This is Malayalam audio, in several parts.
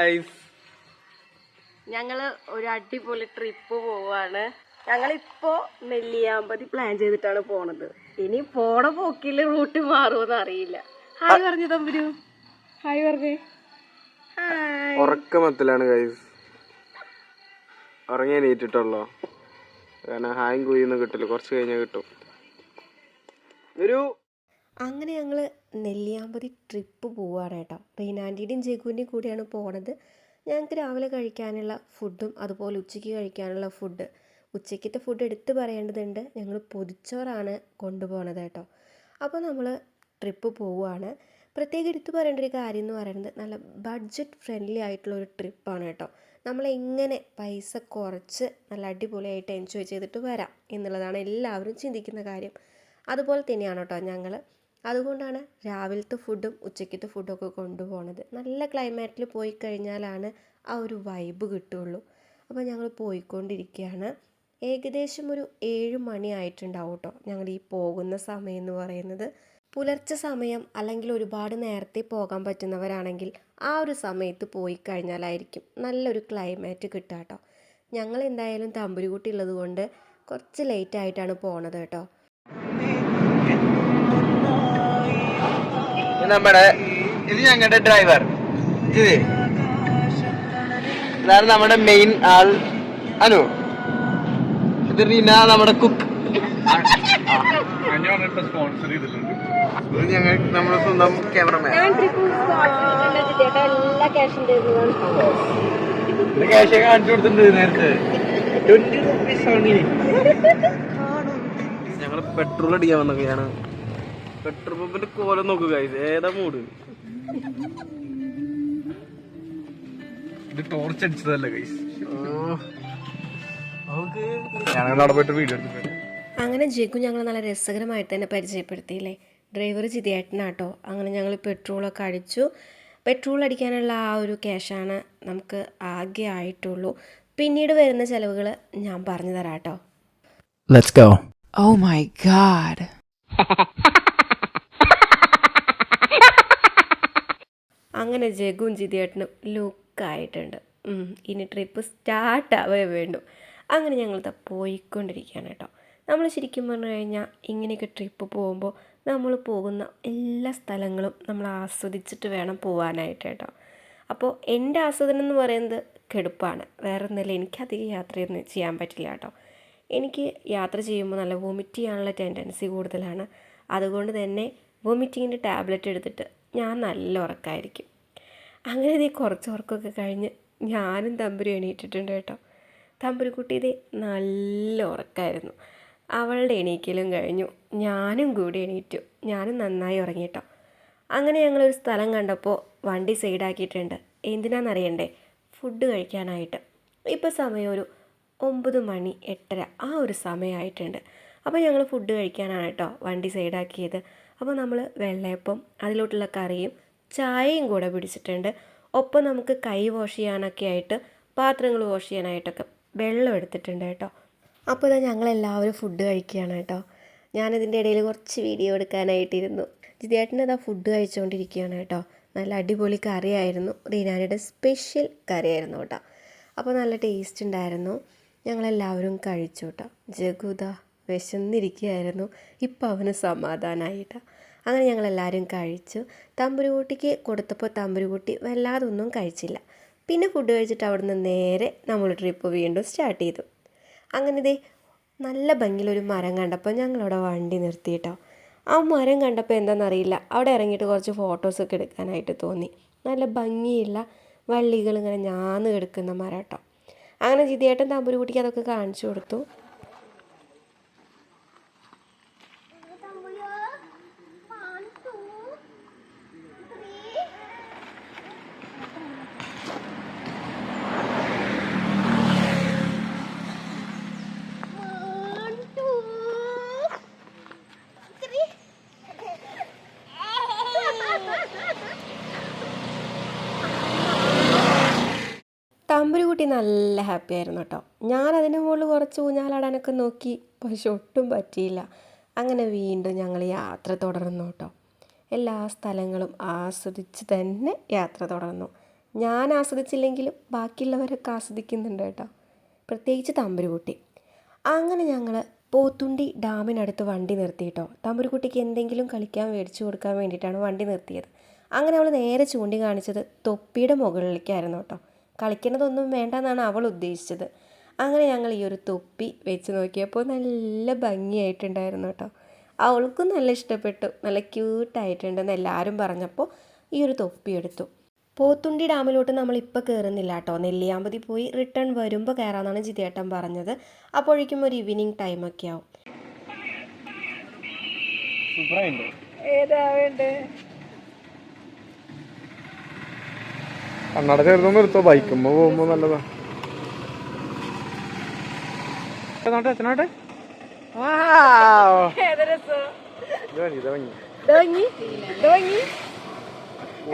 ഗൈസ്, ഞങ്ങള് ഒരു അടിപൊളി ട്രിപ്പ് പോവാണ്. ഞങ്ങളിപ്പോ നെല്ലിയാമ്പതി പ്ലാൻ ചെയ്തിട്ടാണ് പോണത്. ഇനി പോണ പോക്കില് റൂട്ട് മാറുമെന്ന് അറിയില്ല. ഹായ് പറഞ്ഞു തമ്പുരു. ഹായ് പറഞ്ഞേ. ഉറക്കമത്തിലാണ് ഗൈസ്, ഉറങ്ങി എണീറ്റിട്ടുള്ളോ. കാരണം ഹായും കുഴിയൊന്നും കിട്ടില്ല, കുറച്ച് കഴിഞ്ഞാൽ കിട്ടും. അങ്ങനെ ഞങ്ങള് നെല്ലിയാമ്പതി ട്രിപ്പ് പോവാണ് കേട്ടോ. റീനാൻ്റെയും ജഗുവിൻ്റെയും കൂടിയാണ് പോണത്. ഞങ്ങൾക്ക് രാവിലെ കഴിക്കാനുള്ള ഫുഡും അതുപോലെ ഉച്ചയ്ക്ക് കഴിക്കാനുള്ള ഫുഡ്, ഉച്ചയ്ക്കത്തെ ഫുഡ് എടുത്ത് പറയേണ്ടതുണ്ട്. ഞങ്ങൾ പൊതിച്ചോറാണ് കൊണ്ടുപോകണത് കേട്ടോ. അപ്പോൾ നമ്മൾ ട്രിപ്പ് പോവുകയാണ്. പ്രത്യേകം എടുത്ത് പറയേണ്ട ഒരു കാര്യം എന്ന് പറയുന്നത് നല്ല ബഡ്ജറ്റ് ഫ്രണ്ട്ലി ആയിട്ടുള്ളൊരു ട്രിപ്പാണ് കേട്ടോ. നമ്മളെങ്ങനെ പൈസ കുറച്ച് നല്ല അടിപൊളിയായിട്ട് എൻജോയ് ചെയ്തിട്ട് വരാം എന്നുള്ളതാണ് എല്ലാവരും ചിന്തിക്കുന്ന കാര്യം. അതുപോലെ തന്നെയാണ് കേട്ടോ ഞങ്ങൾ. അതുകൊണ്ടാണ് രാവിലത്തെ ഫുഡും ഉച്ചയ്ക്കത്തെ ഫുഡൊക്കെ കൊണ്ടുപോകുന്നത്. നല്ല ക്ലൈമാറ്റിൽ പോയി കഴിഞ്ഞാലാണ് ആ ഒരു വൈബ് കിട്ടുള്ളൂ. അപ്പോൾ ഞങ്ങൾ പോയിക്കൊണ്ടിരിക്കുകയാണ്. ഏകദേശം ഒരു 7 മണി ആയിട്ടുണ്ടാവും കേട്ടോ ഞങ്ങൾ ഈ പോകുന്ന സമയം എന്ന് പറയുന്നത്. പുലർച്ചെ സമയം അല്ലെങ്കിൽ ഒരുപാട് നേരത്തെ പോകാൻ പറ്റുന്നവരാണെങ്കിൽ ആ ഒരു സമയത്ത് പോയി കഴിഞ്ഞാലായിരിക്കും നല്ലൊരു ക്ലൈമാറ്റ് കിട്ടുക കേട്ടോ. ഞങ്ങൾ എന്തായാലും തമ്പുരുകുട്ടി ഉള്ളത് കൊണ്ട് കുറച്ച് ലേറ്റ് ആയിട്ടാണ് പോണത് കേട്ടോ. ഇത് ഞങ്ങളുടെ ഡ്രൈവർ, ഇതാണ് നമ്മുടെ മെയിൻ ആൾ അനു. ഇത് റീന, നമ്മുടെ കുക്ക്. ഞങ്ങൾ നമ്മുടെ സ്വന്തം ക്യാമറമാൻ. ക്യാഷ് കാണിച്ചു കൊടുത്തിട്ടുണ്ട് നേരത്തെ. 20 rupees only. ഞങ്ങൾ പെട്രോൾ അടിക്കാൻ വന്നൊക്കെയാണ്. പെട്രോൾ പമ്പിന്റെ കോലം നോക്കുക ഗൈസ്, ഏതാ മൂഡ്. ഇത് ടോർച്ച് അടിച്ചതല്ല ഗൈസ്. ഞങ്ങൾ അവിടെ പോയിട്ട് വീഡിയോ എടുത്തിട്ടുണ്ട്. അങ്ങനെ ജഗു ഞങ്ങൾ നല്ല രസകരമായിട്ട് തന്നെ പരിചയപ്പെടുത്തിയില്ലേ. ഡ്രൈവർ ജിതേട്ടനാട്ടോ. അങ്ങനെ ഞങ്ങൾ പെട്രോളൊക്കെ അടിച്ചു. പെട്രോൾ അടിക്കാനുള്ള ആ ഒരു ക്യാഷാണ് നമുക്ക് ആകെ ആയിട്ടുള്ളൂ. പിന്നീട് വരുന്ന ചിലവുകൾ ഞാൻ പറഞ്ഞു തരാം കേട്ടോ. Let's go. Oh my god. അങ്ങനെ ജഗുവും ജിതേട്ടനും ലുക്കായിട്ടുണ്ട്. ഇനി ട്രിപ്പ് സ്റ്റാർട്ടാവേ വേണ്ടു. അങ്ങനെ ഞങ്ങൾ പോയിക്കൊണ്ടിരിക്കുകയാണ് കേട്ടോ. നമ്മൾ ശരിക്കും പറഞ്ഞു കഴിഞ്ഞാൽ ഇങ്ങനെയൊക്കെ ട്രിപ്പ് പോകുമ്പോൾ നമ്മൾ പോകുന്ന എല്ലാ സ്ഥലങ്ങളും നമ്മൾ ആസ്വദിച്ചിട്ട് വേണം പോകാനായിട്ട് കേട്ടോ. അപ്പോൾ എൻ്റെ ആസ്വാദനം എന്ന് പറയുന്നത് കെടുപ്പാണ്, വേറെ ഒന്നുമില്ല. എനിക്കധികം യാത്രയൊന്നും ചെയ്യാൻ പറ്റില്ല കേട്ടോ. എനിക്ക് യാത്ര ചെയ്യുമ്പോൾ നല്ല വൊമിറ്റ് ചെയ്യാനുള്ള ടെൻഡൻസി കൂടുതലാണ്. അതുകൊണ്ട് തന്നെ വൊമിറ്റിങ്ങിൻ്റെ ടാബ്ലറ്റ് എടുത്തിട്ട് ഞാൻ നല്ല ഉറക്കമായിരിക്കും. അങ്ങനെ ഇതേ കുറച്ച് ഉറക്കമൊക്കെ കഴിഞ്ഞ് ഞാനും തമ്പുരും എണീറ്റിട്ടുണ്ട് കേട്ടോ. തമ്പുരുക്കുട്ടി ഇതേ നല്ല ഉറക്കമായിരുന്നു. അവളുടെ എണീക്കലും കഴിഞ്ഞു, ഞാനും കൂടി എണീറ്റു. ഞാനും നന്നായി ഉറങ്ങി കേട്ടോ. അങ്ങനെ ഞങ്ങളൊരു സ്ഥലം കണ്ടപ്പോൾ വണ്ടി സൈഡാക്കിയിട്ടുണ്ട്. എന്തിനാണെന്നറിയണ്ടേ? ഫുഡ് കഴിക്കാനായിട്ട്. ഇപ്പോൾ സമയം ഒരു 9 മണി 8:30 ആ ഒരു സമയമായിട്ടുണ്ട്. അപ്പോൾ ഞങ്ങൾ ഫുഡ് കഴിക്കാനാണ് കേട്ടോ വണ്ടി സൈഡാക്കിയത്. അപ്പോൾ നമ്മൾ വെള്ളയപ്പം, അതിലോട്ടുള്ള കറിയും ചായയും കൂടെ പിടിച്ചിട്ടുണ്ട്. ഒപ്പം നമുക്ക് കൈ വാഷ് ചെയ്യാനൊക്കെ ആയിട്ട്, പാത്രങ്ങൾ വാഷ് ചെയ്യാനായിട്ടൊക്കെ വെള്ളം എടുത്തിട്ടുണ്ട് കേട്ടോ. അപ്പോൾ ഇതാ ഞങ്ങളെല്ലാവരും ഫുഡ് കഴിക്കുകയാണ് കേട്ടോ. ഞാനിതിൻ്റെ ഇടയിൽ കുറച്ച് വീഡിയോ എടുക്കാനായിട്ടിരുന്നു. ജിതേട്ടനതാ ഫുഡ് കഴിച്ചുകൊണ്ടിരിക്കുകയാണ് കേട്ടോ. നല്ല അടിപൊളി കറിയായിരുന്നു, റീനാനയുടെ സ്പെഷ്യൽ കറിയായിരുന്നു കേട്ടോ. അപ്പോൾ നല്ല ടേസ്റ്റ് ഉണ്ടായിരുന്നു. ഞങ്ങളെല്ലാവരും കഴിച്ചു കേട്ടോ. ജഗുദ വിശന്നിരിക്കുകയായിരുന്നു, ഇപ്പം അവന് സമാധാനമായിട്ടാ. അങ്ങനെ ഞങ്ങളെല്ലാവരും കഴിച്ചു. തമ്പുരുകുട്ടിക്ക് കൊടുത്തപ്പോൾ തമ്പുരുകുട്ടി വല്ലാതെ ഒന്നും കഴിച്ചില്ല. പിന്നെ ഫുഡ് കഴിച്ചിട്ട് അവിടുന്ന് നേരെ നമ്മൾ ട്രിപ്പ് വീണ്ടും സ്റ്റാർട്ട് ചെയ്തു. അങ്ങനെ ഇതേ നല്ല ഭംഗിയിലൊരു മരം കണ്ടപ്പോൾ ഞങ്ങളവിടെ വണ്ടി നിർത്തി കേട്ടോ. ആ മരം കണ്ടപ്പോൾ എന്താണെന്നറിയില്ല, അവിടെ ഇറങ്ങിയിട്ട് കുറച്ച് ഫോട്ടോസൊക്കെ എടുക്കാനായിട്ട് തോന്നി. നല്ല ഭംഗിയുള്ള വള്ളികൾ ഇങ്ങനെ ഞാന്ന് കിടക്കുന്ന മരം കേട്ടോ. അങ്ങനെ ജിതേട്ടൻ തമ്പുരുകുട്ടിക്ക് അതൊക്കെ കാണിച്ചു കൊടുത്തു. തമ്പുരുകുട്ടി നല്ല ഹാപ്പി ആയിരുന്നു കേട്ടോ. ഞാനതിന് മുകളിൽ കുറച്ച് ഊഞ്ഞാലാടാനൊക്കെ നോക്കി, പക്ഷെ ഒട്ടും പറ്റിയില്ല. അങ്ങനെ വീണ്ടും ഞങ്ങൾ യാത്ര തുടർന്നു കേട്ടോ. എല്ലാ സ്ഥലങ്ങളും ആസ്വദിച്ച് തന്നെ യാത്ര തുടർന്നു. ഞാൻ ആസ്വദിച്ചില്ലെങ്കിലും ബാക്കിയുള്ളവരൊക്കെ ആസ്വദിക്കുന്നുണ്ട് കേട്ടോ, പ്രത്യേകിച്ച് തമ്പുരുകുട്ടി. അങ്ങനെ ഞങ്ങൾ പോത്തുണ്ടി ഡാമിനടുത്ത് വണ്ടി നിർത്തിയിട്ടോ. തമ്പുരുകുട്ടിക്ക് എന്തെങ്കിലും കളിക്കാൻ മേടിച്ചു കൊടുക്കാൻ വേണ്ടിയിട്ടാണ് വണ്ടി നിർത്തിയത്. അങ്ങനെ അവൾ നേരെ ചൂണ്ടി കാണിച്ചത് തൊപ്പിയുടെ മുകളിലേക്കായിരുന്നു കേട്ടോ. കളിക്കുന്നതൊന്നും വേണ്ടെന്നാണ് അവൾ ഉദ്ദേശിച്ചത്. അങ്ങനെ ഞങ്ങൾ ഈ ഒരു തൊപ്പി വെച്ച് നോക്കിയപ്പോൾ നല്ല ഭംഗിയായിട്ടുണ്ടായിരുന്നു കേട്ടോ. അവൾക്കും നല്ല ഇഷ്ടപ്പെട്ടു, നല്ല ക്യൂട്ടായിട്ടുണ്ടെന്ന് എല്ലാവരും പറഞ്ഞപ്പോൾ ഈ ഒരു തൊപ്പി എടുത്തു. പോത്തുണ്ടി ഡാമിലോട്ട് നമ്മളിപ്പോൾ കയറുന്നില്ല കേട്ടോ, നെല്ലിയാമ്പതി പോയി റിട്ടേൺ വരുമ്പോൾ കയറാമെന്നാണ് ജിതേട്ടൻ പറഞ്ഞത്. അപ്പോഴേക്കും ഒരു ഈവനിങ് ടൈമൊക്കെ ആവും. കണ്ണട ചേർന്ന് നിർത്തോ, ബൈക്കുമ്പോ പോകുമ്പോ നല്ലതാ.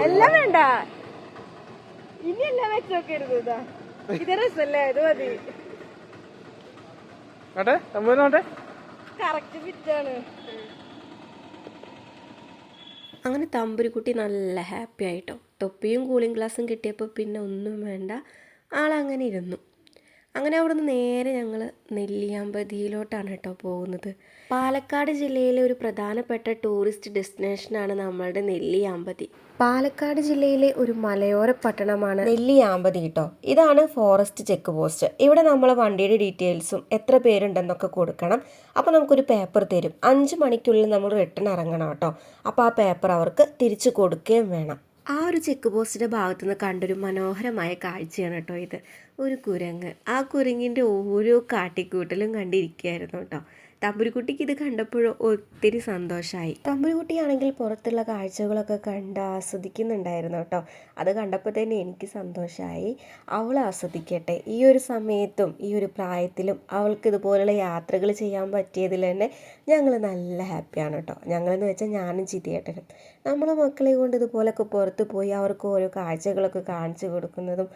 എല്ലാം വേണ്ട, ഇനി എല്ലാം വെച്ച് നോക്കരുത്. ഇത് രസല്ലേ, ഇത് മതി. കറക്റ്റ് ഫിറ്റാണ്. അങ്ങനെ തമ്പുരുക്കുട്ടി നല്ല ഹാപ്പി ആയിട്ടോ. തൊപ്പിയും കൂളിംഗ് ഗ്ലാസും കിട്ടിയപ്പോൾ പിന്നെ ഒന്നും വേണ്ട, ആളങ്ങനെ ഇരുന്നു. അങ്ങനെ അവിടുന്ന് നേരെ ഞങ്ങൾ നെല്ലിയാമ്പതിയിലോട്ടാണ് കേട്ടോ പോകുന്നത്. പാലക്കാട് ജില്ലയിലെ ഒരു പ്രധാനപ്പെട്ട ടൂറിസ്റ്റ് ഡെസ്റ്റിനേഷനാണ് നമ്മളുടെ നെല്ലിയാമ്പതി. പാലക്കാട് ജില്ലയിലെ ഒരു മലയോര പട്ടണമാണ് നെല്ലിയാമ്പതി കേട്ടോ. ഇതാണ് ഫോറസ്റ്റ് ചെക്ക് പോസ്റ്റ്. ഇവിടെ നമ്മൾ വണ്ടിയുടെ ഡീറ്റെയിൽസും എത്ര പേരുണ്ടെന്നൊക്കെ കൊടുക്കണം. അപ്പോൾ നമുക്കൊരു പേപ്പർ തരും. 5 മണിക്കുള്ളിൽ നമ്മൾ റിട്ടേൺ ഇറങ്ങണം കേട്ടോ. അപ്പോൾ ആ പേപ്പർ അവർക്ക് തിരിച്ചു കൊടുക്കുകയും വേണം. ആ ഒരു ചെക്ക് പോസ്റ്റിൻ്റെ ഭാഗത്തു നിന്ന് കണ്ടൊരു മനോഹരമായ കാഴ്ചയാണ് കേട്ടോ ഇത്. ഒരു കുരങ്ങ്. ആ കുരങ്ങിൻ്റെ ഓരോ കാട്ടിക്കൂട്ടലും കണ്ടിരിക്കുകയായിരുന്നു കേട്ടോ. തമ്പുരുക്കുട്ടിക്ക് ഇത് കണ്ടപ്പോഴോ ഒത്തിരി സന്തോഷമായി. തമ്പുരുക്കുട്ടിയാണെങ്കിൽ പുറത്തുള്ള കാഴ്ചകളൊക്കെ കണ്ട് ആസ്വദിക്കുന്നുണ്ടായിരുന്നു കേട്ടോ. അത് കണ്ടപ്പോൾ തന്നെ എനിക്ക് സന്തോഷമായി. അവൾ ആസ്വദിക്കട്ടെ. ഈ ഒരു സമയത്തും ഈ ഒരു പ്രായത്തിലും അവൾക്ക് ഇതുപോലുള്ള യാത്രകൾ ചെയ്യാൻ പറ്റിയതിൽ തന്നെ ഞങ്ങൾ നല്ല ഹാപ്പിയാണ് കേട്ടോ. ഞങ്ങളെന്ന് വെച്ചാൽ ഞാനും ജിതിയേട്ടനും. നമ്മളെ മക്കളെ കൊണ്ട് ഇതുപോലൊക്കെ പുറത്ത് പോയി അവർക്ക് ഓരോ കാഴ്ചകളൊക്കെ കാണിച്ചു കൊടുക്കുന്നതും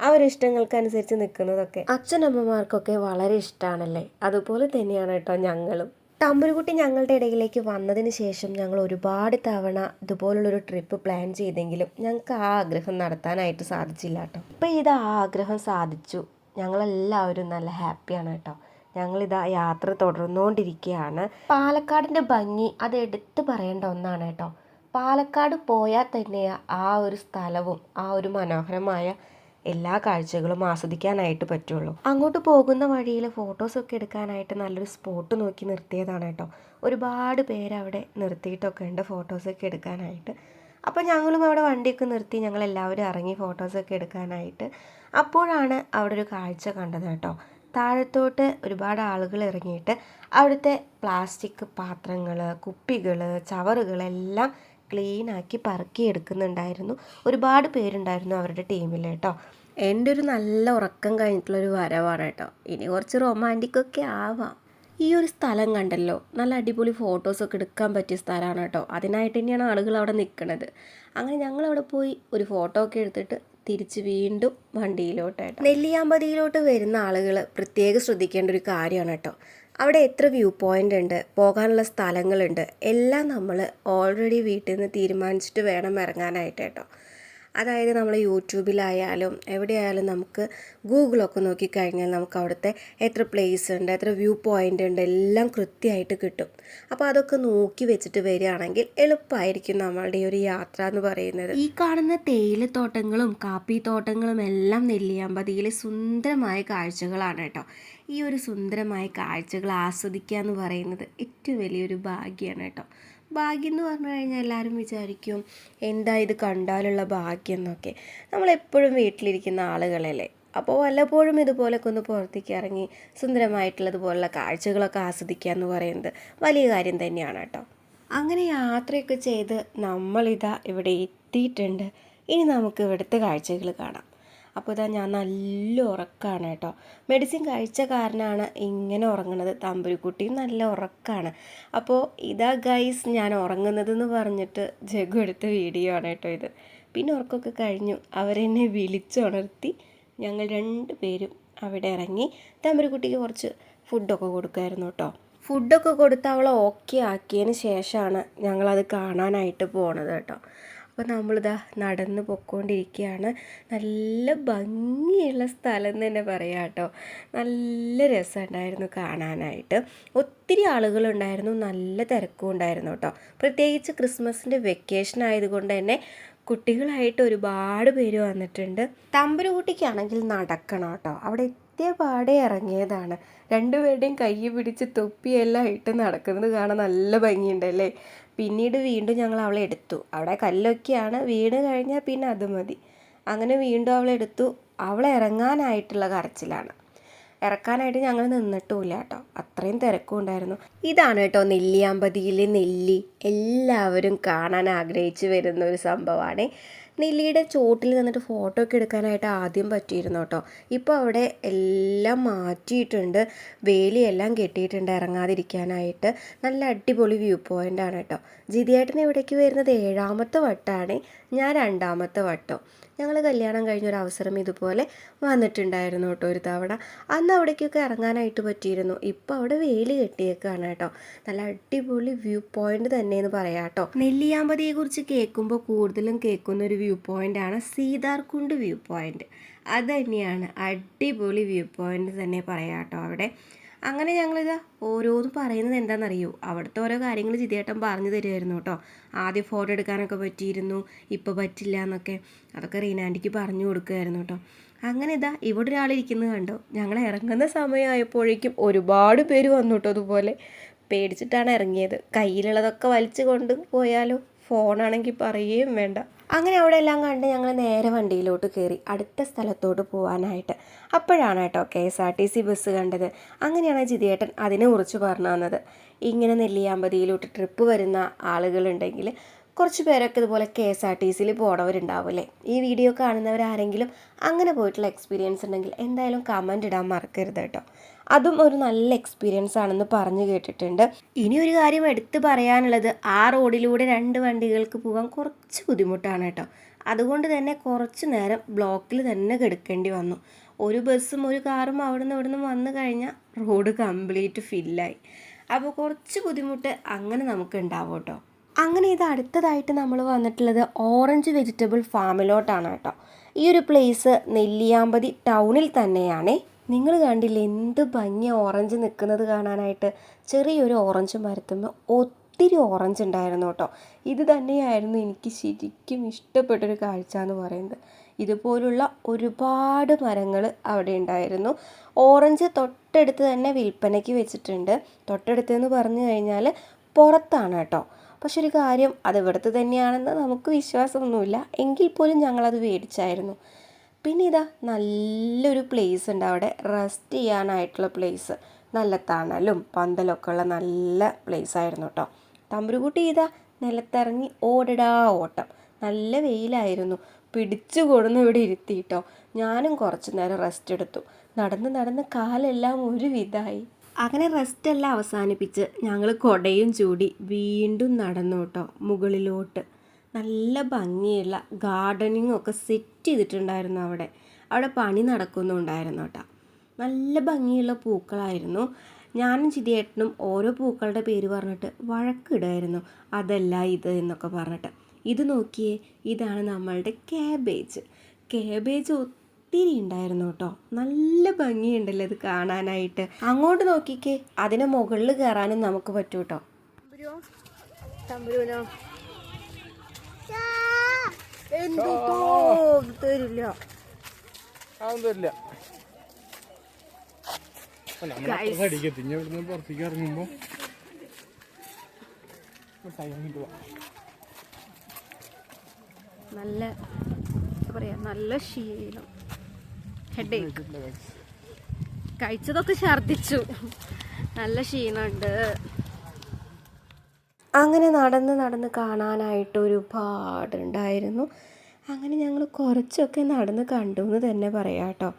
അവരിഷ്ടങ്ങൾക്കനുസരിച്ച് നിൽക്കുന്നതൊക്കെ അച്ഛനമ്മമാർക്കൊക്കെ വളരെ ഇഷ്ടമാണല്ലേ. അതുപോലെ തന്നെയാണ് കേട്ടോ ഞങ്ങളും. തമ്പുരുക്കുട്ടി ഞങ്ങളുടെ ഇടയിലേക്ക് വന്നതിന് ശേഷം ഞങ്ങൾ ഒരുപാട് തവണ ഇതുപോലുള്ളൊരു ട്രിപ്പ് പ്ലാൻ ചെയ്തെങ്കിലും ഞങ്ങൾക്ക് ആ ആഗ്രഹം നടത്താനായിട്ട് സാധിച്ചില്ല കേട്ടോ. ഇപ്പം ഇത് ആ ആഗ്രഹം സാധിച്ചു. ഞങ്ങളെല്ലാവരും നല്ല ഹാപ്പിയാണ് കേട്ടോ. ഞങ്ങളിതാ യാത്ര തുടർന്നുകൊണ്ടിരിക്കുകയാണ്. പാലക്കാടിൻ്റെ ഭംഗി അത് എടുത്തു പറയേണ്ട ഒന്നാണ് കേട്ടോ. പാലക്കാട് പോയാൽ തന്നെ ആ ഒരു സ്ഥലവും ആ ഒരു മനോഹരമായ എല്ലാ കാഴ്ചകളും ആസ്വദിക്കാനായിട്ട് പറ്റുള്ളൂ. അങ്ങോട്ട് പോകുന്ന വഴിയിൽ ഫോട്ടോസൊക്കെ എടുക്കാനായിട്ട് നല്ലൊരു സ്പോട്ട് നോക്കി നിർത്തിയതാണ് കേട്ടോ. ഒരുപാട് പേര് അവിടെ നിർത്തിയിട്ടൊക്കെ ഉണ്ട് ഫോട്ടോസൊക്കെ എടുക്കാനായിട്ട്. അപ്പോൾ ഞങ്ങളും അവിടെ വണ്ടിയൊക്കെ നിർത്തി ഞങ്ങളെല്ലാവരും ഇറങ്ങി ഫോട്ടോസൊക്കെ എടുക്കാനായിട്ട്. അപ്പോഴാണ് അവിടെ ഒരു കാഴ്ച കണ്ടത് കേട്ടോ. താഴത്തോട്ട് ഒരുപാട് ആളുകൾ ഇറങ്ങിയിട്ട് അവിടുത്തെ പ്ലാസ്റ്റിക് പാത്രങ്ങൾ, കുപ്പികൾ, ചവറുകളെല്ലാം ക്ലീനാക്കി പറക്കി എടുക്കുന്നുണ്ടായിരുന്നു. ഒരുപാട് പേരുണ്ടായിരുന്നു അവരുടെ ടീമിൽ കേട്ടോ. എൻ്റെ ഒരു നല്ല ഉറക്കം കഴിഞ്ഞിട്ടുള്ളൊരു വരവാണ് കേട്ടോ. ഇനി കുറച്ച് റൊമാൻറ്റിക്കൊക്കെ ആവാം. ഈ ഒരു സ്ഥലം കണ്ടല്ലോ, നല്ല അടിപൊളി ഫോട്ടോസൊക്കെ എടുക്കാൻ പറ്റിയ സ്ഥലമാണ് കേട്ടോ. അതിനായിട്ട് തന്നെയാണ് ആളുകൾ അവിടെ നിൽക്കുന്നത്. അങ്ങനെ ഞങ്ങളവിടെ പോയി ഒരു ഫോട്ടോ ഒക്കെ എടുത്തിട്ട് തിരിച്ച് വീണ്ടും വണ്ടിയിലോട്ടായിട്ട്. നെല്ലിയാമ്പതിയിലോട്ട് വരുന്ന ആളുകൾ പ്രത്യേകം ശ്രദ്ധിക്കേണ്ട ഒരു കാര്യമാണ് കേട്ടോ. അവിടെ എത്ര വ്യൂ പോയിൻ്റ് ഉണ്ട്, പോകാനുള്ള സ്ഥലങ്ങളുണ്ട്, എല്ലാം നമ്മൾ ഓൾറെഡി വീട്ടിൽ നിന്ന് തീരുമാനിച്ചിട്ട് വേണം ഇറങ്ങാനായിട്ട് കേട്ടോ. അതായത് നമ്മൾ യൂട്യൂബിലായാലും എവിടെയായാലും നമുക്ക് ഗൂഗിളൊക്കെ നോക്കിക്കഴിഞ്ഞാൽ നമുക്ക് അവിടുത്തെ എത്ര പ്ലേസ് ഉണ്ട്, എത്ര വ്യൂ പോയിൻ്റ് ഉണ്ട് എല്ലാം കൃത്യമായിട്ട് കിട്ടും. അപ്പോൾ അതൊക്കെ നോക്കി വെച്ചിട്ട് വരികയാണെങ്കിൽ എളുപ്പമായിരിക്കും നമ്മളുടെ ഈ ഒരു യാത്ര എന്ന് പറയുന്നത്. ഈ കാണുന്ന തേയിലത്തോട്ടങ്ങളും കാപ്പിത്തോട്ടങ്ങളും എല്ലാം നെല്ലിയാമ്പതിയിലെ സുന്ദരമായ കാഴ്ചകളാണ് കേട്ടോ. ഈ ഒരു സുന്ദരമായ കാഴ്ചകൾ ആസ്വദിക്കുക എന്ന് പറയുന്നത് ഏറ്റവും വലിയൊരു ഭാഗ്യമാണ് കേട്ടോ. ഭാഗ്യം എന്ന് പറഞ്ഞു കഴിഞ്ഞാൽ എല്ലാവരും വിചാരിക്കും എന്താ ഇത് കണ്ടാലുള്ള ഭാഗ്യം എന്നൊക്കെ. നമ്മളെപ്പോഴും വീട്ടിലിരിക്കുന്ന ആളുകളല്ലേ, അപ്പോൾ വല്ലപ്പോഴും ഇതുപോലൊക്കെ ഒന്ന് പുറത്തേക്ക് ഇറങ്ങി സുന്ദരമായിട്ടുള്ളതുപോലുള്ള കാഴ്ചകളൊക്കെ ആസ്വദിക്കുക എന്ന് പറയുന്നത് വലിയ കാര്യം തന്നെയാണ് കേട്ടോ. അങ്ങനെ യാത്രയൊക്കെ ചെയ്ത് നമ്മളിതാ ഇവിടെ എത്തിയിട്ടുണ്ട്. ഇനി നമുക്ക് ഇവിടുത്തെ കാഴ്ചകൾ കാണാം. അപ്പോൾ ഇതാ ഞാൻ നല്ല ഉറക്കമാണ് കേട്ടോ. മെഡിസിൻ കഴിച്ച കാരണമാണ് ഇങ്ങനെ ഉറങ്ങുന്നത്. തമ്പുരുക്കുട്ടിയും നല്ല ഉറക്കമാണ്. അപ്പോൾ ഇതാ ഗൈസ് ഞാൻ ഉറങ്ങുന്നതെന്ന് പറഞ്ഞിട്ട് ജഗു എടുത്ത വീഡിയോ ആണ് കേട്ടോ ഇത്. പിന്നെ ഉറക്കമൊക്കെ കഴിഞ്ഞു, അവരെന്നെ വിളിച്ചുണർത്തി ഞങ്ങൾ 2 പേരും അവിടെ ഇറങ്ങി. തമ്പുരുക്കുട്ടിക്ക് കുറച്ച് ഫുഡൊക്കെ കൊടുക്കുമായിരുന്നു കേട്ടോ. ഫുഡൊക്കെ കൊടുത്ത് അവളെ ഓക്കെ ആക്കിയതിന് ശേഷമാണ് ഞങ്ങളത് കാണാനായിട്ട് പോണത് കേട്ടോ. അപ്പോൾ നമ്മളിതാ നടന്ന് പൊയ്ക്കൊണ്ടിരിക്കുകയാണ്. നല്ല ഭംഗിയുള്ള സ്ഥലം എന്ന് തന്നെ പറയാം കേട്ടോ. നല്ല രസമുണ്ടായിരുന്നു കാണാനായിട്ട്. ഒത്തിരി ആളുകളുണ്ടായിരുന്നു, നല്ല തിരക്കും ഉണ്ടായിരുന്നു കേട്ടോ. പ്രത്യേകിച്ച് ക്രിസ്മസിൻ്റെ വെക്കേഷൻ ആയതുകൊണ്ട് തന്നെ കുട്ടികളായിട്ട് ഒരുപാട് പേര് വന്നിട്ടുണ്ട്. തമ്പുരുകുട്ടിക്കാണെങ്കിൽ നടക്കണം കേട്ടോ. അവിടെ എത്തിയ പാടെ ഇറങ്ങിയതാണ്. രണ്ടുപേരുടെയും കൈ പിടിച്ച് തൊപ്പിയെല്ലാം ഇട്ട് നടക്കുന്നത് കാണാൻ നല്ല ഭംഗിയുണ്ടല്ലേ. പിന്നീട് വീണ്ടും ഞങ്ങൾ അവളെ എടുത്തു. അവിടെ കല്ലൊക്കെയാണ്, വീണ് കഴിഞ്ഞാൽ പിന്നെ അത് മതി. അങ്ങനെ വീണ്ടും അവളെ എടുത്തു. അവളെ ഇറങ്ങാനായിട്ടുള്ള കരച്ചിലാണ്. ഇറക്കാനായിട്ട് ഞങ്ങൾ നിന്നിട്ടുമില്ല കേട്ടോ, അത്രയും തിരക്കും ഉണ്ടായിരുന്നു. ഇതാണ് കേട്ടോ നെല്ലിയാമ്പതിയിലെ നെല്ലി. എല്ലാവരും കാണാൻ ആഗ്രഹിച്ചു വരുന്ന ഒരു സംഭവമാണ്. നെല്ലിയുടെ ചോട്ടിൽ നിന്നിട്ട് ഫോട്ടോ ഒക്കെ എടുക്കാനായിട്ട് ആദ്യം പറ്റിയിരുന്നു കേട്ടോ. ഇപ്പോൾ അവിടെ എല്ലാം മാറ്റിയിട്ടുണ്ട്, വേലിയെല്ലാം കെട്ടിയിട്ടുണ്ട് ഇറങ്ങാതിരിക്കാനായിട്ട്. നല്ല അടിപൊളി വ്യൂ പോയിൻ്റാണ് കേട്ടോ. ജിതിയേട്ടൻ ഇവിടേക്ക് വരുന്നത് 7ാമത്തെ വട്ടമാണ്, ഞാൻ 2ാമത്തെ വട്ടം. ഞങ്ങൾ കല്യാണം കഴിഞ്ഞൊരു അവസരം ഇതുപോലെ വന്നിട്ടുണ്ടായിരുന്നു കേട്ടോ ഒരു തവണ. അന്ന് അവിടേക്കൊക്കെ ഇറങ്ങാനായിട്ട് പറ്റിയിരുന്നു. ഇപ്പോൾ അവിടെ വേലി കെട്ടിയേക്കാണ് കേട്ടോ. നല്ല അടിപൊളി വ്യൂ പോയിൻ്റ് തന്നെയെന്ന് പറയാം കേട്ടോ. നെല്ലിയാമ്പതിയെക്കുറിച്ച് കേൾക്കുമ്പോൾ കൂടുതലും കേൾക്കുന്ന ഒരു വ്യൂ പോയിൻ്റാണ് സീതാർകുണ്ട് വ്യൂ പോയിൻ്റ്. അത് തന്നെയാണ് അടിപൊളി വ്യൂ പോയിൻ്റ് തന്നെ പറയാം കേട്ടോ അവിടെ. അങ്ങനെ ഞങ്ങളിതാ ഓരോന്നും പറയുന്നത് എന്താണെന്നറിയോ, അവിടുത്തെ ഓരോ കാര്യങ്ങൾ ജിതിയേട്ടൻ പറഞ്ഞു തരുമായിരുന്നു കേട്ടോ. ആദ്യം ഫോട്ടോ എടുക്കാനൊക്കെ പറ്റിയിരുന്നു, ഇപ്പോൾ പറ്റില്ല എന്നൊക്കെ. അതൊക്കെ റീനാൻറ്റിക്ക് പറഞ്ഞു കൊടുക്കുമായിരുന്നു കേട്ടോ. അങ്ങനെ ഇതാ ഇവിടെ ഒരാളിരിക്കുന്നത് കണ്ടോ. ഞങ്ങൾ ഇറങ്ങുന്ന സമയമായപ്പോഴേക്കും ഒരുപാട് പേര് വന്നു കേട്ടോ. അതുപോലെ പേടിച്ചിട്ടാണ് ഇറങ്ങിയത്. കയ്യിലുള്ളതൊക്കെ വലിച്ചു കൊണ്ട് പോയാലോ, ഫോണാണെങ്കിൽ പറയുകയും വേണ്ട. അങ്ങനെ അവിടെ എല്ലാം കണ്ട് ഞങ്ങൾ നേരെ വണ്ടിയിലോട്ട് കയറി അടുത്ത സ്ഥലത്തോട്ട് പോകാനായിട്ട്. അപ്പോഴാണ് കേട്ടോ KSRTC ബസ് കണ്ടത്. അങ്ങനെയാണ് ജിതിയേട്ടൻ അതിനെക്കുറിച്ച് പറഞ്ഞു തന്നത്. ഇങ്ങനെ നെല്ലിയാമ്പതിയിലോട്ട് ട്രിപ്പ് വരുന്ന ആളുകളുണ്ടെങ്കിൽ കുറച്ച് പേരൊക്കെ ഇതുപോലെ KSRTCയിൽ പോണവരുണ്ടാവില്ലേ. ഈ വീഡിയോ കാണുന്നവരാരെങ്കിലും അങ്ങനെ പോയിട്ടുള്ള എക്സ്പീരിയൻസ് ഉണ്ടെങ്കിൽ എന്തായാലും കമൻ്റ് ഇടാൻ മറക്കരുത് കേട്ടോ. അതും ഒരു നല്ല എക്സ്പീരിയൻസ് ആണെന്ന് പറഞ്ഞു കേട്ടിട്ടുണ്ട്. ഇനി ഒരു കാര്യം എടുത്തു പറയാനുള്ളത്, ആ റോഡിലൂടെ 2 വണ്ടികൾക്ക് പോകാൻ കുറച്ച് ബുദ്ധിമുട്ടാണ് കേട്ടോ. അതുകൊണ്ട് തന്നെ കുറച്ച് നേരം ബ്ലോക്കിൽ തന്നെ കിടക്കേണ്ടി വന്നു. ഒരു ബസ്സും ഒരു കാറും അവിടെ നിന്ന് വന്നു കഴിഞ്ഞാൽ റോഡ് കംപ്ലീറ്റ് ഫില്ലായി. അപ്പോൾ കുറച്ച് ബുദ്ധിമുട്ട് അങ്ങനെ നമുക്ക് ഉണ്ടാവും കേട്ടോ. അങ്ങനെ ഇത് അടുത്തതായിട്ട് നമ്മൾ വന്നിട്ടുള്ളത് ഓറഞ്ച് വെജിറ്റബിൾ ഫാമിലോട്ടാണ് കേട്ടോ. ഈ ഒരു പ്ലേസ് നെല്ലിയാമ്പതി ടൗണിൽ തന്നെയാണ്. നിങ്ങൾ കണ്ടില്ലേ എന്ത് ഭംഗി ഓറഞ്ച് നിൽക്കുന്നത് കാണാനായിട്ട്. ചെറിയൊരു ഓറഞ്ച് മരത്തുമ്പോൾ ഒത്തിരി ഓറഞ്ച് ഉണ്ടായിരുന്നു കേട്ടോ. ഇത് തന്നെയായിരുന്നു എനിക്ക് ശരിക്കും ഇഷ്ടപ്പെട്ടൊരു കാഴ്ച എന്ന് പറയുന്നത്. ഇതുപോലുള്ള ഒരുപാട് മരങ്ങൾ അവിടെ ഉണ്ടായിരുന്നു. ഓറഞ്ച് തൊട്ടടുത്ത് തന്നെ വിൽപ്പനയ്ക്ക് വെച്ചിട്ടുണ്ട്. തൊട്ടടുത്തെന്ന് പറഞ്ഞു കഴിഞ്ഞാൽ പുറത്താണ് കേട്ടോ. പക്ഷെ ഒരു കാര്യം, അത് ഇവിടുത്തെ തന്നെയാണെന്ന് നമുക്ക് വിശ്വാസമൊന്നുമില്ല. എങ്കിൽ പോലും ഞങ്ങളത് മേടിച്ചായിരുന്നു. പിന്നെ ഇതാ നല്ലൊരു പ്ലേസ് ഉണ്ട് അവിടെ, റെസ്റ്റ് ചെയ്യാനായിട്ടുള്ള പ്ലേസ്. നല്ല തണലും പന്തലൊക്കെ ഉള്ള നല്ല പ്ലേസ് ആയിരുന്നു കേട്ടോ. തമ്പുരുകുട്ടി ഇതാ നിലത്തിറങ്ങി ഓടടാ ഓട്ടം. നല്ല വെയിലായിരുന്നു, പിടിച്ചു കൊടുന്ന് ഇവിടെ ഇരുത്തി കേട്ടോ. ഞാനും കുറച്ച് നേരം റെസ്റ്റ് എടുത്തു. നടന്ന് കാലെല്ലാം ഒരു വിധമായി. അങ്ങനെ റെസ്റ്റ് എല്ലാം അവസാനിപ്പിച്ച് ഞങ്ങൾ കുടയും ചൂടി വീണ്ടും നടന്നു കേട്ടോ മുകളിലോട്ട്. നല്ല ഭംഗിയുള്ള ഗാർഡനിങ് ഒക്കെ സെറ്റ് ചെയ്തിട്ടുണ്ടായിരുന്നു അവിടെ പണി നടക്കുന്നുണ്ടായിരുന്നു കേട്ടോ. നല്ല ഭംഗിയുള്ള പൂക്കളായിരുന്നു. ഞാനും ജിതിയേട്ടനും ഓരോ പൂക്കളുടെ പേര് പറഞ്ഞിട്ട് വഴക്കിടുമായിരുന്നു, അതല്ല ഇത് എന്നൊക്കെ പറഞ്ഞിട്ട്. ഇത് നോക്കിയേ, ഇതാണ് നമ്മളുടെ ക്യാബേജ്. ഒത്തിരി ഉണ്ടായിരുന്നു കേട്ടോ. നല്ല ഭംഗിയുണ്ടല്ലോ ഇത് കാണാനായിട്ട്. അങ്ങോട്ട് നോക്കിക്കേ, അതിന് മുകളിൽ കയറാനും നമുക്ക് പറ്റൂ കേട്ടോ. തമ്പുരുനോ എന്തോ തരില്ല. പുറത്തേക്ക് ഇറങ്ങുമ്പോ നല്ല പറയാ, നല്ല ക്ഷീണം, ഹെഡേക്ക്, കഴിച്ചതൊക്കെ ഛർദിച്ചു, നല്ല ക്ഷീണമുണ്ട്. അങ്ങനെ നടന്ന് കാണാനായിട്ട് ഒരുപാടുണ്ടായിരുന്നു. അങ്ങനെ ഞങ്ങൾ കുറച്ചൊക്കെ നടന്ന് കണ്ടു എന്ന് തന്നെ പറയാം കേട്ടോ.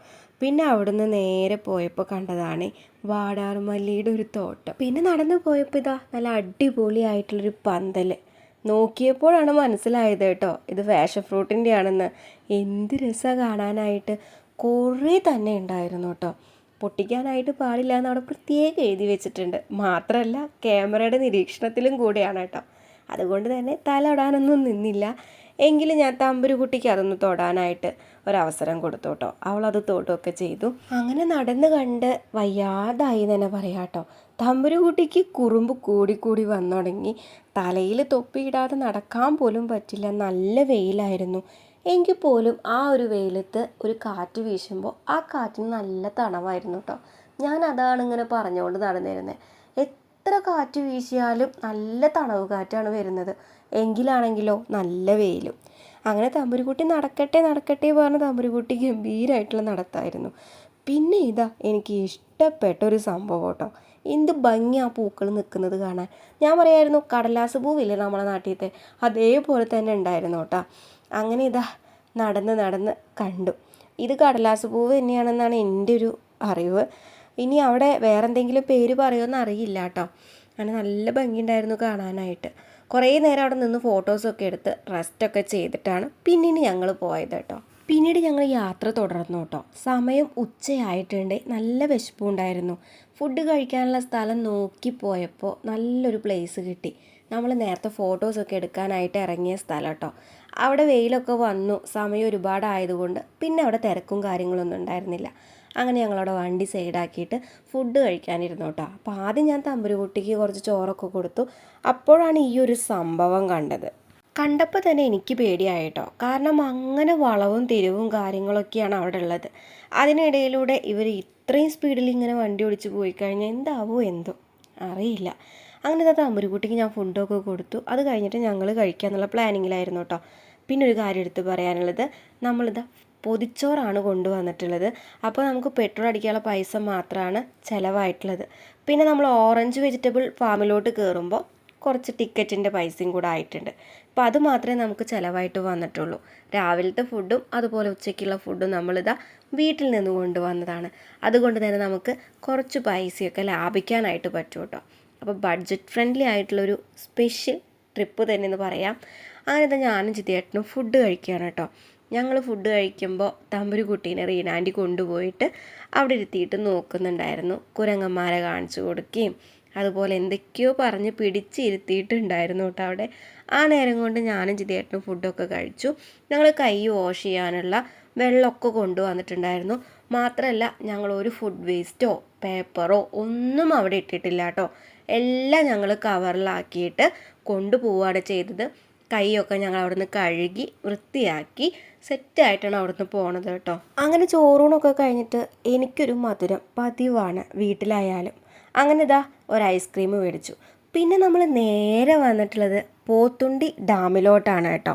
പിന്നെ അവിടുന്ന് നേരെ പോയപ്പോൾ കണ്ടതാണ് വാടാർമല്ലിയുടെ ഒരു തോട്ടം. പിന്നെ നടന്ന് പോയപ്പോൾ ഇതാ നല്ല അടിപൊളിയായിട്ടുള്ളൊരു പന്തൽ. നോക്കിയപ്പോഴാണ് മനസ്സിലായത് കേട്ടോ ഇത് ഫാഷൻ ഫ്രൂട്ടിൻ്റെ ആണെന്ന്. എന്ത് രസമാണ് കാണാനായിട്ട്. കുറേ തന്നെ ഉണ്ടായിരുന്നു കേട്ടോ. പൊട്ടിക്കാനായിട്ട് പാടില്ല എന്ന് അവിടെ പ്രത്യേകം എഴുതി വെച്ചിട്ടുണ്ട്. മാത്രമല്ല ക്യാമറയുടെ നിരീക്ഷണത്തിലും കൂടെയാണ് കേട്ടോ. അതുകൊണ്ട് തന്നെ തല ഇടാനൊന്നും നിന്നില്ല. എങ്കിലും ഞാൻ തമ്പുരുകുട്ടിക്ക് അതൊന്ന് തൊടാനായിട്ട് ഒരവസരം കൊടുത്തു കേട്ടോ. അവളത് തൊടുകയൊക്കെ ചെയ്തു. അങ്ങനെ നടന്ന് കണ്ട് വയ്യാതായി തന്നെ പറയാം കേട്ടോ. തമ്പുരുകുട്ടിക്ക് കുറുമ്പ് കൂടി വന്നു തുടങ്ങി. തലയിൽ തൊപ്പിയിടാതെ നടക്കാൻ പോലും പറ്റില്ല. നല്ല വെയിലായിരുന്നു. എങ്കിൽ പോലും ആ ഒരു വെയിലത്ത് ഒരു കാറ്റ് വീശുമ്പോൾ ആ കാറ്റിന് നല്ല തണവായിരുന്നു കേട്ടോ. ഞാൻ അതാണ് ഇങ്ങനെ പറഞ്ഞുകൊണ്ട് നടന്നിരുന്നത്. എത്ര കാറ്റ് വീശിയാലും നല്ല തണവ് കാറ്റാണ് വരുന്നത്. എങ്കിലാണെങ്കിലോ നല്ല വെയിലും. അങ്ങനെ തമ്പുരുകുട്ടി നടക്കട്ടെ പറഞ്ഞ് തമ്പുരുകുട്ടി ഗംഭീരമായിട്ടുള്ള നടത്തായിരുന്നു. പിന്നെ ഇതാ എനിക്ക് ഇഷ്ടപ്പെട്ട ഒരു സംഭവം കേട്ടോ. എന്ത് ഭംഗി ആ പൂക്കൾ നിൽക്കുന്നത് കാണാൻ. ഞാൻ പറയായിരുന്നു കടലാസ് പൂവില്ലേ നമ്മളെ നാട്ടിലത്തെ, അതേപോലെ തന്നെ ഉണ്ടായിരുന്നു കേട്ടോ. അങ്ങനെ ഇതാ നടന്ന് കണ്ടു. ഇത് കടലാസ് പൂവ് തന്നെയാണെന്നാണ് എൻ്റെ ഒരു അറിവ്. ഇനി അവിടെ വേറെ എന്തെങ്കിലും പേര് പറയുമെന്ന് അറിയില്ല കേട്ടോ. അങ്ങനെ നല്ല ഭംഗിയുണ്ടായിരുന്നു കാണാനായിട്ട്. കുറേ നേരം അവിടെ നിന്ന് ഫോട്ടോസൊക്കെ എടുത്ത് റെസ്റ്റൊക്കെ ചെയ്തിട്ടാണ് പിന്നീട് ഞങ്ങൾ പോയത് കേട്ടോ. പിന്നീട് ഞങ്ങൾ യാത്ര തുടർന്നു കേട്ടോ. സമയം ഉച്ചയായിട്ടുണ്ട്. നല്ല വിശപ്പുണ്ടായിരുന്നു. ഫുഡ് കഴിക്കാനുള്ള സ്ഥലം നോക്കി പോയപ്പോൾ നല്ലൊരു പ്ലേസ് കിട്ടി. നമ്മൾ നേരത്തെ ഫോട്ടോസൊക്കെ എടുക്കാനായിട്ട് ഇറങ്ങിയ സ്ഥലം കേട്ടോ. അവിടെ വെയിലൊക്കെ വന്നു. സമയം ഒരുപാടായതുകൊണ്ട് പിന്നെ അവിടെ തിരക്കും കാര്യങ്ങളൊന്നും ഉണ്ടായിരുന്നില്ല. അങ്ങനെ ഞങ്ങളവിടെ വണ്ടി സൈഡാക്കിയിട്ട് ഫുഡ് കഴിക്കാനിരുന്നു കേട്ടോ. അപ്പോൾ ആദ്യം ഞാൻ തമ്പുരുകുട്ടിക്ക് കുറച്ച് ചോറൊക്കെ കൊടുത്തു. അപ്പോഴാണ് ഈ ഒരു സംഭവം കണ്ടത്. കണ്ടപ്പോൾ തന്നെ എനിക്ക് പേടിയായിട്ടോ. കാരണം അങ്ങനെ വളവും തിരിവും കാര്യങ്ങളൊക്കെയാണ് അവിടെ ഉള്ളത്. അതിനിടയിലൂടെ ഇവർ ഇത്രയും സ്പീഡിൽ ഇങ്ങനെ വണ്ടി ഓടിച്ച് പോയി കഴിഞ്ഞാൽ എന്താവോ എന്തോ അറിയില്ല. അങ്ങനെ തമ്പുരുകുട്ടിക്ക് ഞാൻ ഫുഡൊക്കെ കൊടുത്തു. അത് കഴിഞ്ഞിട്ട് ഞങ്ങൾ കഴിക്കാന്നുള്ള പ്ലാനിങ്ങിലായിരുന്നു കേട്ടോ. പിന്നെ ഒരു കാര്യം എടുത്ത് പറയാനുള്ളത്, നമ്മളിതാ പൊതിച്ചോറാണ് കൊണ്ടുവന്നിട്ടുള്ളത്. അപ്പോൾ നമുക്ക് പെട്രോൾ അടിക്കാനുള്ള പൈസ മാത്രമാണ് ചിലവായിട്ടുള്ളത്. പിന്നെ നമ്മൾ ഓറഞ്ച് വെജിറ്റബിൾ ഫാമിലോട്ട് കയറുമ്പോൾ കുറച്ച് ടിക്കറ്റിൻ്റെ പൈസയും കൂടെ ആയിട്ടുണ്ട്. അപ്പോൾ അത് മാത്രമേ നമുക്ക് ചിലവായിട്ട് വന്നിട്ടുള്ളൂ. രാവിലത്തെ ഫുഡും അതുപോലെ ഉച്ചയ്ക്കുള്ള ഫുഡും നമ്മളിതാ വീട്ടിൽ നിന്ന് കൊണ്ടുവന്നതാണ്. അതുകൊണ്ട് തന്നെ നമുക്ക് കുറച്ച് പൈസയൊക്കെ ലാഭിക്കാനായിട്ട് പറ്റും കേട്ടോ. അപ്പോൾ ബഡ്ജറ്റ് ഫ്രണ്ട്ലി ആയിട്ടുള്ളൊരു സ്പെഷ്യൽ ട്രിപ്പ് തന്നെ എന്ന് പറയാം. അങ്ങനെ ഞാനും ചിത്തിയേട്ടനും ഫുഡ് കഴിക്കുകയാണ് കേട്ടോ. ഞങ്ങൾ ഫുഡ് കഴിക്കുമ്പോൾ തമ്പുരുകുട്ടീനെ റീനാൻറ്റി കൊണ്ടുപോയിട്ട് അവിടെ ഇരുത്തിയിട്ട് നോക്കുന്നുണ്ടായിരുന്നു. കുരങ്ങന്മാരെ കാണിച്ചു കൊടുക്കുകയും അതുപോലെ എന്തൊക്കെയോ പറഞ്ഞ് പിടിച്ചിരുത്തിയിട്ടുണ്ടായിരുന്നു കേട്ടോ അവിടെ. ആ നേരം കൊണ്ട് ഞാനും ചിത്തിയേട്ടനും ഫുഡൊക്കെ കഴിച്ചു. ഞങ്ങൾ കൈ വാഷ് ചെയ്യാനുള്ള വെള്ളമൊക്കെ കൊണ്ടുവന്നിട്ടുണ്ടായിരുന്നു. മാത്രമല്ല ഞങ്ങൾ ഒരു ഫുഡ് വേസ്റ്റോ പേപ്പറോ ഒന്നും അവിടെ ഇട്ടിട്ടില്ല കേട്ടോ. എല്ലാം ഞങ്ങൾ കവറിലാക്കിയിട്ട് കൊണ്ടുപോവുകയാണ് ചെയ്തത്. കൈയൊക്കെ ഞങ്ങൾ അവിടുന്ന് കഴുകി വൃത്തിയാക്കി സെറ്റായിട്ടാണ് അവിടുന്ന് പോണത് കേട്ടോ. അങ്ങനെ ചോറൂണൊക്കെ കഴിഞ്ഞിട്ട് എനിക്കൊരു മധുരം പതിവാണ് വീട്ടിലായാലും. അങ്ങനെ ഇതാ ഒരു ഐസ്ക്രീം മേടിച്ചു. പിന്നെ നമ്മൾ നേരെ വന്നിട്ടുള്ളത് പോത്തുണ്ടി ഡാമിലോട്ടാണ് കേട്ടോ.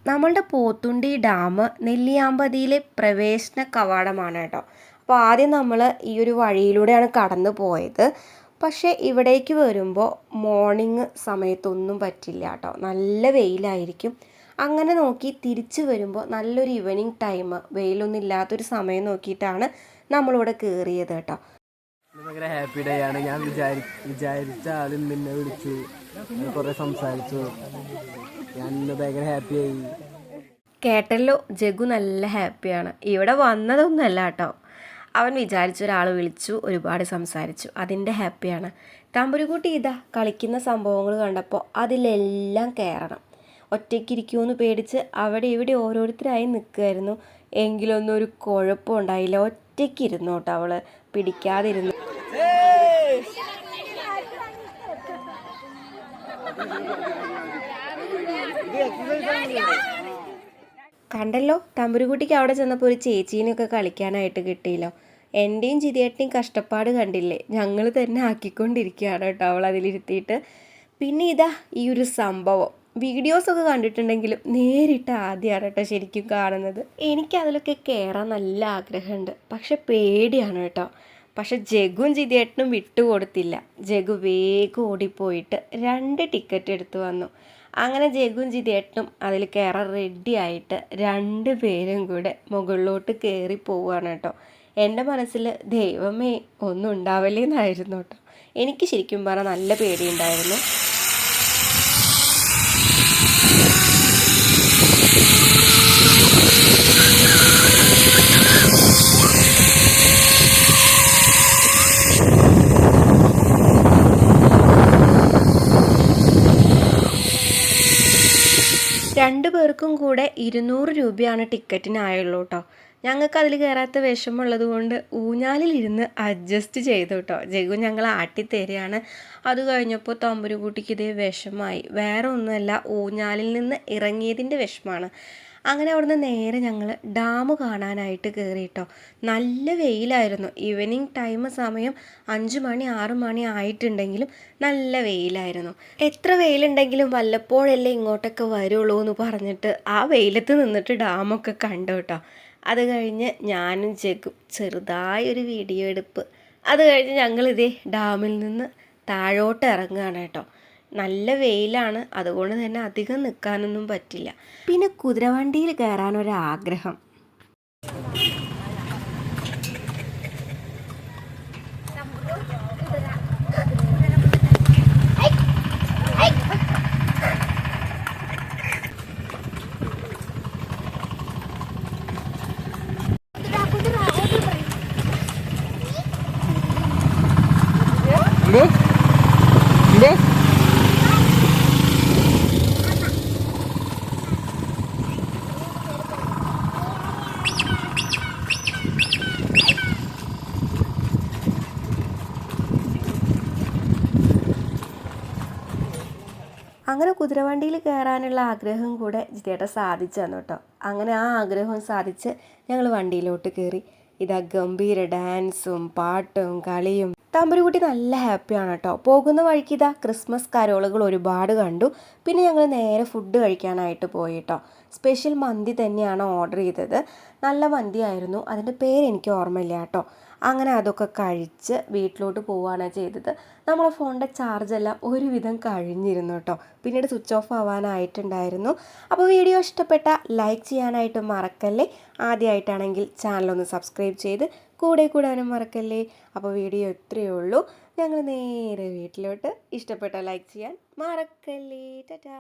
നമ്മളുടെ പോത്തുണ്ടി ഡാം നെല്ലിയാമ്പതിയിലെ പ്രവേശന കവാടമാണ് കേട്ടോ. അപ്പോൾ ആദ്യം നമ്മൾ ഈ ഒരു വഴിയിലൂടെയാണ് കടന്നു പോയത്. പക്ഷേ ഇവിടേക്ക് വരുമ്പോൾ മോർണിംഗ് സമയത്തൊന്നും പറ്റില്ല കേട്ടോ. നല്ല വെയിലായിരിക്കും. അങ്ങനെ നോക്കി തിരിച്ച് വരുമ്പോൾ നല്ലൊരു ഈവനിങ് ടൈം, വെയിലൊന്നും ഇല്ലാത്തൊരു സമയം നോക്കിയിട്ടാണ് നമ്മളിവിടെ കയറിയത് കേട്ടോ. ഭയങ്കര ഹാപ്പി ഡേ ആണ്. ഞാൻ വിചാരിച്ച ആളും നിന്നെ വിളിച്ചു, കുറേ സംസാരിച്ചു. ഞാൻ ഭയങ്കര ഹാപ്പിയായി. കേട്ടല്ലോ, ജഗു നല്ല ഹാപ്പിയാണ്. ഇവിടെ വന്നതൊന്നുമല്ല കേട്ടോ. അവൻ വിചാരിച്ച ഒരാൾ വിളിച്ചു, ഒരുപാട് സംസാരിച്ചു, അതിൻ്റെ ഹാപ്പിയാണ്. തമ്പുരുകുട്ടി ഇതാ കളിക്കുന്ന സംഭവങ്ങൾ കണ്ടപ്പോൾ അതിലെല്ലാം കയറണം. ഒറ്റയ്ക്കിരിക്കുമെന്ന് പേടിച്ച് അവിടെ ഇവിടെ ഓരോരുത്തരായി നിൽക്കുമായിരുന്നു. എങ്കിലൊന്നും ഒരു കുഴപ്പമുണ്ടായില്ല. ഒറ്റയ്ക്കിരുന്നു കേട്ടോ. അവൾ പിടിക്കാതിരുന്നു. കണ്ടല്ലോ, തമ്പുരുകുട്ടിക്ക് അവിടെ ചെന്നപ്പോൾ ഒരു ചേച്ചീനെയൊക്കെ കളിക്കാനായിട്ട് കിട്ടിയല്ലോ. എൻ്റെയും ചിതിയേട്ടനെയും കഷ്ടപ്പാട് കണ്ടില്ലേ, ഞങ്ങൾ തന്നെ ആക്കിക്കൊണ്ടിരിക്കുകയാണ് കേട്ടോ അവൾ അതിലിരുത്തിയിട്ട്. പിന്നെ ഇതാ ഈ ഒരു സംഭവം വീഡിയോസൊക്കെ കണ്ടിട്ടുണ്ടെങ്കിലും നേരിട്ട് ആദ്യമാണ് കേട്ടോ ശരിക്കും കാണുന്നത്. എനിക്കതിലൊക്കെ കയറാൻ നല്ല ആഗ്രഹമുണ്ട്, പക്ഷെ പേടിയാണ് കേട്ടോ. പക്ഷെ ജഗുവും ചിതിയേട്ടനും വിട്ടുകൊടുത്തില്ല. ജഗു വേഗം ഓടിപ്പോയിട്ട് 2 ടിക്കറ്റ് എടുത്തു വന്നു. അങ്ങനെ ജഗുവും ചിതിയേട്ടനും അതിൽ കയറാൻ റെഡി ആയിട്ട് 2 പേരും കൂടെ മുകളിലോട്ട് കയറി പോവുകയാണ് കേട്ടോ. എൻ്റെ മനസ്സിൽ ദൈവമേ ഒന്നും ഉണ്ടാവില്ലേന്നായിരുന്നു കേട്ടോ. എനിക്ക് ശരിക്കും പറഞ്ഞാൽ നല്ല പേടിയുണ്ടായിരുന്നു. പേർക്കും കൂടെ 200 രൂപയാണ് ടിക്കറ്റിനായുള്ളൂ കേട്ടോ. ഞങ്ങൾക്ക് അതിൽ കയറാത്ത വിഷമമുള്ളത് കൊണ്ട് ഊഞ്ഞാലിലിരുന്ന് അഡ്ജസ്റ്റ് ചെയ്തു കേട്ടോ. ജഗു ഞങ്ങൾ ആട്ടിത്തരികയാണ്. അത് കഴിഞ്ഞപ്പോൾ തമ്പുരുകുട്ടിക്ക് ഇതേ വിഷമായി. വേറെ ഒന്നുമല്ല, ഊഞ്ഞാലിൽ നിന്ന് ഇറങ്ങിയതിൻ്റെ വിഷമമാണ്. അങ്ങനെ അവിടുന്ന് നേരെ ഞങ്ങൾ ഡാം കാണാനായിട്ട് കയറി കേട്ടോ. നല്ല വെയിലായിരുന്നു. ഈവനിങ് ടൈം സമയം 5 മണി 6 മണി ആയിട്ടുണ്ടെങ്കിലും നല്ല വെയിലായിരുന്നു. എത്ര വെയിലുണ്ടെങ്കിലും വല്ലപ്പോഴല്ലേ ഇങ്ങോട്ടൊക്കെ വരുള്ളൂ എന്ന് പറഞ്ഞിട്ട് ആ വെയിലത്ത് നിന്നിട്ട് ഡാമൊക്കെ കണ്ടു കേട്ടോ. അത് കഴിഞ്ഞ് ഞാനും ജഗും ചെറുതായൊരു വീഡിയോ എടുപ്പ്. അത് കഴിഞ്ഞ് ഞങ്ങളിതേ ഡാമിൽ നിന്ന് താഴോട്ട് ഇറങ്ങുകയാണ് കേട്ടോ. നല്ല വെയിലാണ്, അതുകൊണ്ട് തന്നെ അധികം നിൽക്കാനൊന്നും പറ്റില്ല. പിന്നെ കുതിരവണ്ടിയിൽ കയറാനൊരാഗ്രഹം. അങ്ങനെ കുതിരവണ്ടിയിൽ കയറാനുള്ള ആഗ്രഹം കൂടെ ജിതേട്ട സാധിച്ചു തന്നു കേട്ടോ. അങ്ങനെ ആ ആഗ്രഹം സാധിച്ച് ഞങ്ങൾ വണ്ടിയിലോട്ട് കയറി. ഇതാ ഗംഭീര ഡാൻസും പാട്ടും കളിയും. തമ്പുരുകുട്ടി നല്ല ഹാപ്പിയാണ് കേട്ടോ. പോകുന്ന വഴിക്ക് ഇതാ ക്രിസ്മസ് കരോളുകൾ ഒരുപാട് കണ്ടു. പിന്നെ ഞങ്ങൾ നേരെ ഫുഡ് കഴിക്കാനായിട്ട് പോയി കേട്ടോ. സ്പെഷ്യൽ മന്തി തന്നെയാണ് ഓർഡർ ചെയ്തത്. നല്ല മന്തിയായിരുന്നു, അതിൻ്റെ പേര് എനിക്ക് ഓർമ്മയില്ല കേട്ടോ. അങ്ങനെ അതൊക്കെ കഴിച്ച് വീട്ടിലോട്ട് പോവുകയാണ് ചെയ്തത്. നമ്മളെ ഫോണിൻ്റെ ചാർജെല്ലാം ഒരുവിധം കഴിഞ്ഞിരുന്നു കേട്ടോ. പിന്നീട് സ്വിച്ച് ഓഫ് ആവാനായിട്ടുണ്ടായിരുന്നു. അപ്പോൾ വീഡിയോ ഇഷ്ടപ്പെട്ട ലൈക്ക് ചെയ്യാനായിട്ട് മറക്കല്ലേ. ആദ്യമായിട്ടാണെങ്കിൽ ചാനലൊന്ന് സബ്സ്ക്രൈബ് ചെയ്ത് കൂടാനും മറക്കല്ലേ. അപ്പോൾ വീഡിയോ ഇത്രയേ ഉള്ളൂ. ഞങ്ങൾ നേരെ വീട്ടിലോട്ട്. ഇഷ്ടപ്പെട്ട ലൈക്ക് ചെയ്യാൻ മറക്കല്ലേ. ടാറ്റാ.